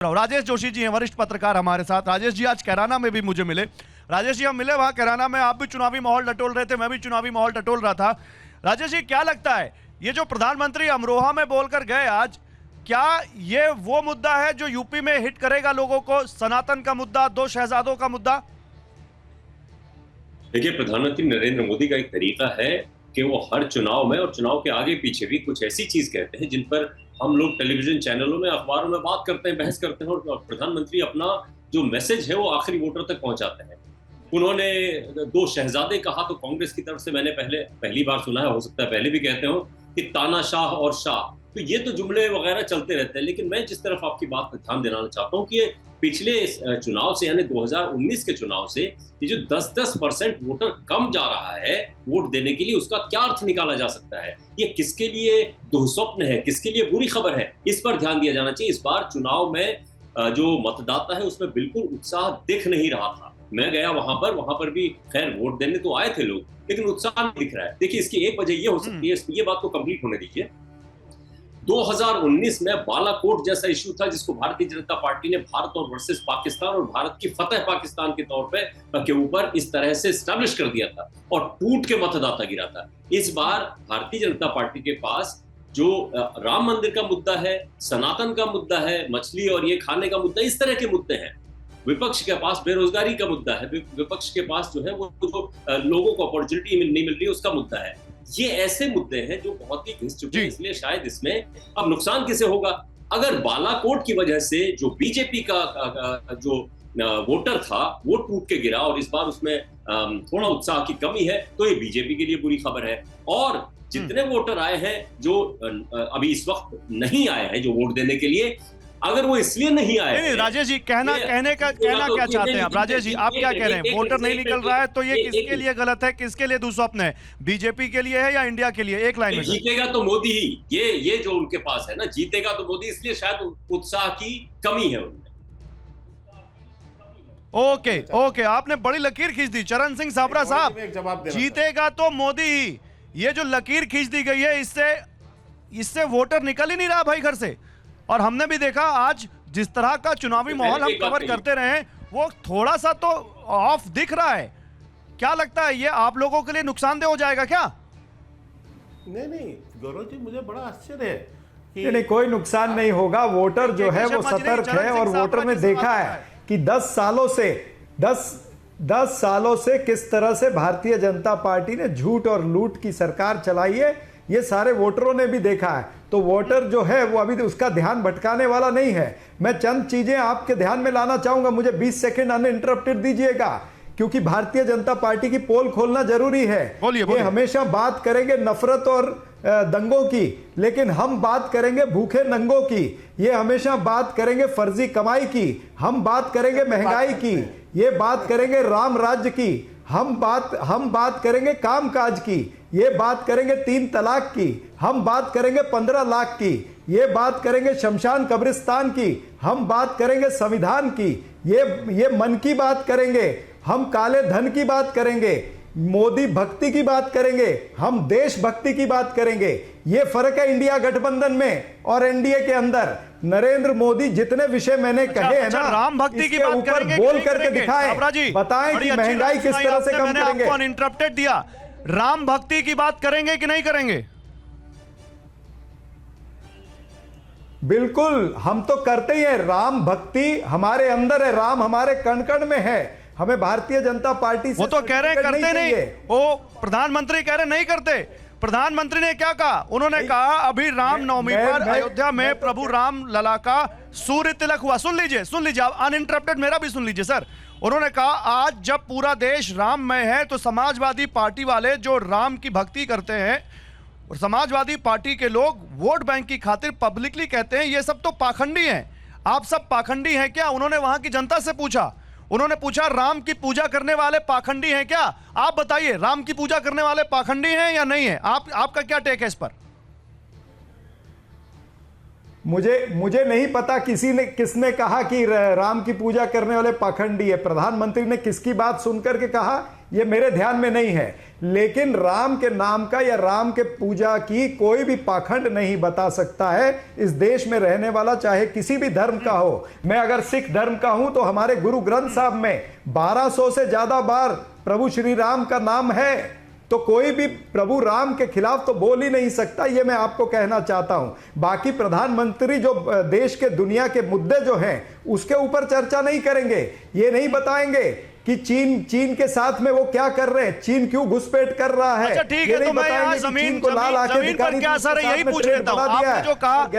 राजेश जोशी जी हैं, वरिष्ठ पत्रकार हमारे साथ। राजेश जी आज कैराना में भी मुझे मिले। राजेश जी हम मिले वहां कैराना में, आप भी चुनावी माहौल टटोल रहे थे, मैं भी चुनावी माहौल टटोल रहा था। राजेश जी क्या लगता है ये जो प्रधानमंत्री अमरोहा में बोलकर गए आज, क्या ये वो मुद्दा है जो यूपी में हिट करेगा लोगों को? सनातन का मुद्दा, दो शहजादों का मुद्दा। देखिए, प्रधानमंत्री नरेंद्र मोदी का एक तरीका है कि वो हर चुनाव में और चुनाव के आगे पीछे भी कुछ ऐसी चीज कहते हैं जिन पर हम लोग टेलीविजन चैनलों में, अखबारों में बात करते हैं, बहस करते हैं, और प्रधानमंत्री अपना जो मैसेज है वो आखिरी वोटर तक पहुंचाते हैं। उन्होंने दो शहजादे कहा तो कांग्रेस की तरफ से मैंने पहली बार सुना है, हो सकता है पहले भी कहते हो, कि तानाशाह और शाह। तो ये तो जुमले वगैरह चलते रहते हैं, लेकिन मैं जिस तरफ आपकी बात पर ध्यान देना चाहता हूँ कि ये पिछले चुनाव से, यानी 2019 के चुनाव से, ये जो 10% वोटर कम जा रहा है वोट देने के लिए, उसका क्या अर्थ निकाला जा सकता है? ये किसके लिए दुःस्वप्न है, किसके लिए बुरी खबर है? इस पर ध्यान दिया जाना चाहिए। इस बार चुनाव में जो मतदाता है उसमें बिल्कुल उत्साह दिख नहीं रहा था। मैं गया वहां पर भी खैर वोट देने तो आए थे लोग, लेकिन उत्साह नहीं दिख रहा है। देखिए, इसकी एक वजह ये हो सकती है, ये बात को कंप्लीट होने दीजिए। 2019 में बालाकोट जैसा इश्यू था जिसको भारतीय जनता पार्टी ने भारत और वर्सेस पाकिस्तान और भारत की फतेह पाकिस्तान के तौर पे के ऊपर इस तरह से स्टैब्लिश कर दिया था और टूट के मतदाता गिरा था। इस बार भारतीय जनता पार्टी के पास जो राम मंदिर का मुद्दा है, सनातन का मुद्दा है, मछली और ये खाने का मुद्दा, इस तरह के मुद्दे हैं। विपक्ष के पास बेरोजगारी का मुद्दा है, विपक्ष के पास जो है वो जो लोगों को अपॉर्चुनिटी नहीं मिल रही है उसका मुद्दा है। ये ऐसे मुद्दे हैं जो बहुत ही घिस चुके हैं, इसलिए शायद इसमें अब नुकसान किसे होगा? अगर बालाकोट की वजह से जो बीजेपी का जो वोटर था वो टूट के गिरा और इस बार उसमें थोड़ा उत्साह की कमी है, तो ये बीजेपी के लिए बुरी खबर है। और जितने वोटर आए हैं जो अभी इस वक्त नहीं आए हैं जो वोट देने के लिए, अगर वो इसलिए नहीं आए। नहीं, राजेश जी कहना क्या चाहते हैं आप? राजेश जी आप क्या कह रहे हैं? वोटर नहीं निकल रहा है तो ये किसके लिए गलत है, किसके लिए दुःस्वप्न है? बीजेपी के लिए है या इंडिया के लिए? एक लाइन में। जीतेगा तो मोदी ही, ये जो उनके पास है ना, जीतेगा तो मोदी, इसलिए शायद उत्साह की कमी है उनमें। ओके, आपने बड़ी लकीर खींच दी चरण सिंह साबरा साहब। जीतेगा तो मोदी ही, ये जो लकीर खींच दी गई है, इससे वोटर निकल ही नहीं रहा भाई घर से। और हमने भी देखा आज जिस तरह का चुनावी माहौल हम कवर करते रहे, वो थोड़ा सा तो ऑफ दिख रहा है। क्या लगता है ये आप लोगों के लिए नुकसानदेह हो जाएगा क्या? नहीं गौरव जी, मुझे बड़ा आश्चर्य है कि नहीं, कोई नुकसान नहीं होगा। वोटर जो है वो सतर्क है और वोटर ने देखा है कि 10 सालों से किस तरह से भारतीय जनता पार्टी ने झूठ और लूट की सरकार चलाई है, ये सारे वोटरों ने भी देखा है। तो वोटर जो है वो अभी उसका ध्यान भटकाने वाला नहीं है। मैं चंद चीजें आपके ध्यान में लाना चाहूंगा, मुझे 20 सेकंड अनइंटरप्टेड दीजिएगा, क्योंकि भारतीय जनता पार्टी की पोल खोलना जरूरी है। ये हमेशा बात करेंगे नफरत और दंगों की, लेकिन हम बात करेंगे भूखे नंगों की। ये हमेशा बात करेंगे फर्जी कमाई की, हम बात करेंगे महंगाई की। ये बात करेंगे राम राज्य की, हम बात करेंगे कामकाज की। ये बात करेंगे 3 तलाक की, हम बात करेंगे 15 लाख की। ये बात करेंगे शमशान कब्रिस्तान की, हम बात करेंगे संविधान की। ये मन की बात करेंगे, हम काले धन की बात करेंगे, मोदी भक्ति की बात करेंगे, हम देशभक्ति की बात करेंगे। ये फर्क है इंडिया गठबंधन में और एनडीए के अंदर। नरेंद्र मोदी जितने विषय मैंने कहे हैं ना, राम भक्ति की बात करेंगे, बोल करके दिखाएं, बताएं कि महंगाई किस तरह से कम करेंगे। आपको अनइंटरप्टेड दिया, राम भक्ति की बात करेंगे कि नहीं करेंगे? बिल्कुल, हम तो करते ही हैं। राम भक्ति हमारे अंदर है, राम हमारे कण कण में है। हमें भारतीय जनता पार्टी से वो तो कह रहे हैं करते नहीं, वो प्रधानमंत्री कह रहे नहीं करते। प्रधानमंत्री ने क्या कहा? उन्होंने कहा अभी राम नवमी पर अयोध्या में प्रभु राम लला का सूर्य तिलक हुआ। सुन लीजिए आप अनइंटरप्टेड, मेरा भी सुन लीजिए सर। उन्होंने कहा आज जब पूरा देश राममय है तो समाजवादी पार्टी वाले जो राम की भक्ति करते हैं और समाजवादी पार्टी के लोग वोट बैंक की खातिर पब्लिकली कहते हैं ये सब तो पाखंडी हैं। आप सब पाखंडी हैं क्या? उन्होंने वहां की जनता से पूछा। उन्होंने पूछा राम की पूजा करने वाले पाखंडी हैं क्या? आप बताइए, राम की पूजा करने वाले पाखंडी हैं या नहीं है? आपका क्या टेक है इस पर? मुझे नहीं पता किसने कहा कि राम की पूजा करने वाले पाखंडी है। प्रधानमंत्री ने किसकी बात सुनकर के कहा ये मेरे ध्यान में नहीं है। लेकिन राम के नाम का या राम के पूजा की कोई भी पाखंड नहीं बता सकता है इस देश में रहने वाला, चाहे किसी भी धर्म का हो। मैं अगर सिख धर्म का हूं तो हमारे गुरु ग्रंथ साहब में 1200 से ज्यादा बार प्रभु श्री राम का नाम है, तो कोई भी प्रभु राम के खिलाफ तो बोल ही नहीं सकता। ये मैं आपको कहना चाहता हूं। बाकी प्रधानमंत्री जो देश के दुनिया के मुद्दे जो हैं उसके ऊपर चर्चा नहीं करेंगे, ये नहीं बताएंगे कि चीन के साथ में वो क्या कर रहे हैं, चीन क्यों घुसपैठ कर रहा है। अच्छा ठीक है, तो मैं यहाँ जमीन पर क्या असर है यही पूछ लेता हूँ। आपने जो कहा